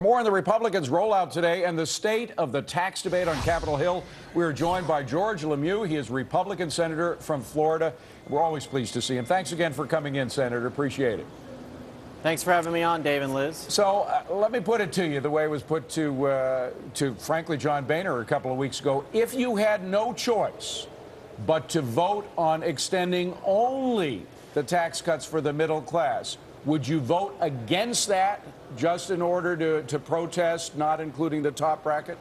more on the Republicans' rollout today and the state of the tax debate on Capitol Hill, we are joined by George LeMieux. He is Republican senator from Florida. We're always pleased to see him. Thanks again for coming in, Senator. Appreciate it. Thanks for having me on, Dave and Liz. So let me put it to you the way it was put to frankly, John Boehner a couple of weeks ago. If you had no choice but to vote on extending only the tax cuts for the middle class, would you vote against that just in order to protest not including the top bracket?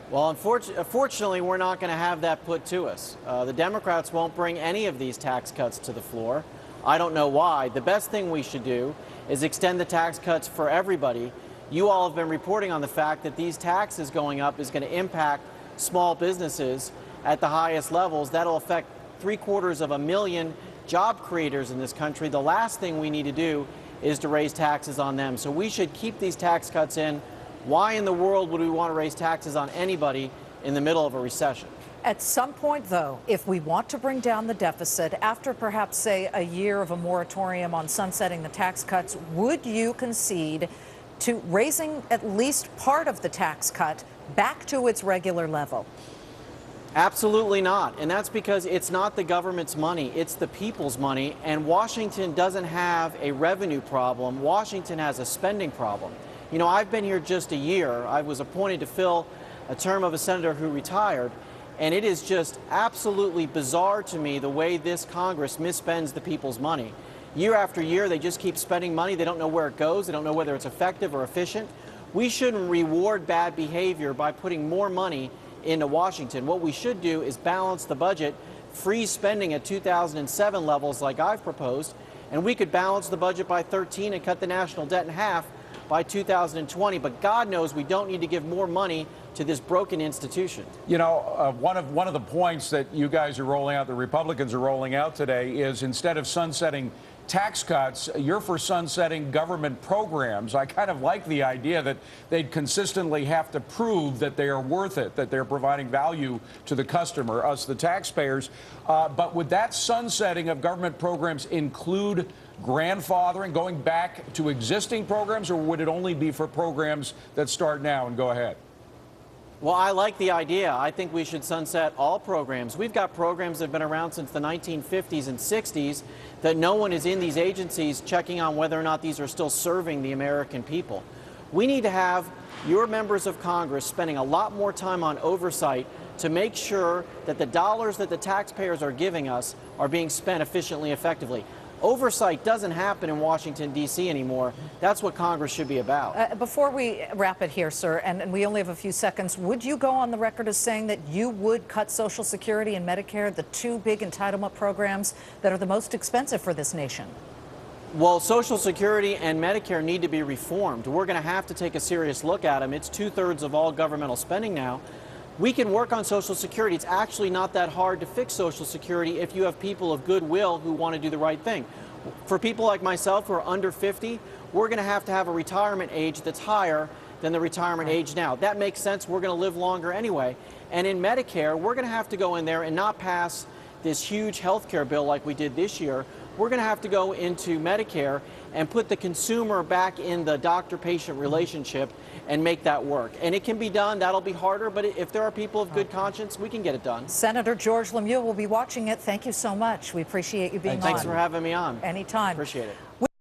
Well, unfortunately, we're not going to have that put to us. The Democrats won't bring any of these tax cuts to the floor. I don't know why. The best thing we should do is extend the tax cuts for everybody. You all have been reporting on the fact that these taxes going up is going to impact small businesses at the highest levels. That'll affect 750,000 job creators in this country. The last thing we need to do is to raise taxes on them. So we should keep these tax cuts in. Why in the world would we want to raise taxes on anybody in the middle of a recession? At some point, though, if we want to bring down the deficit after perhaps, say, a year of a moratorium on sunsetting the tax cuts, would you concede to raising at least part of the tax cut back to its regular level? Absolutely not. And that's because it's not the government's money, it's the people's money. And Washington doesn't have a revenue problem. Washington has a spending problem. You know, I've been here just a year. I was appointed to fill a term of a senator who retired. And it is just absolutely bizarre to me the way this Congress misspends the people's money. Year after year, they just keep spending money. They don't know where it goes. They don't know whether it's effective or efficient. We shouldn't reward bad behavior by putting more money into Washington. What we should do is balance the budget, freeze spending at 2007 levels like I've proposed, and we could balance the budget by 13 and cut the national debt in half by 2020. But God knows we don't need to give more money to this broken institution. You know, one of the points that you guys are rolling out, the Republicans are rolling out today, is instead of sunsetting tax cuts, you're for sunsetting government programs. I kind of like the idea that they'd consistently have to prove that they are worth it, that they're providing value to the customer, us, the taxpayers. But would that sunsetting of government programs include grandfathering, going back to existing programs, or would it only be for programs that start now? And go ahead. Well, I like the idea. I think we should sunset all programs. We've got programs that have been around since the 1950s and 60s that no one is in these agencies checking on whether or not these are still serving the American people. We need to have your members of Congress spending a lot more time on oversight to make sure that the dollars that the taxpayers are giving us are being spent efficiently, effectively. Oversight doesn't happen in Washington, D.C. anymore. That's what Congress should be about. Before we wrap it here, sir, and we only have a few seconds, would you go on the record as saying that you would cut Social Security and Medicare, the two big entitlement programs that are the most expensive for this nation? Well, Social Security and Medicare need to be reformed. We're going to have to take a serious look at them. It's 2/3 of all governmental spending now. We can work on Social Security. It's actually not that hard to fix Social Security if you have people of goodwill who want to do the right thing. For people like myself who are under 50, we're going to have a retirement age that's higher than the retirement age now. That makes sense. We're going to live longer anyway. And in Medicare, we're going to have to go in there and not pass this huge health care bill like we did this year. We're going to have to go into Medicare and put the consumer back in the doctor-patient relationship and make that work. And it can be done. That'll be harder, but if there are people of good conscience, we can get it done. Senator George LeMieux will be watching it. Thank you so much. We appreciate you being on. Thanks for having me on. Anytime. Appreciate it.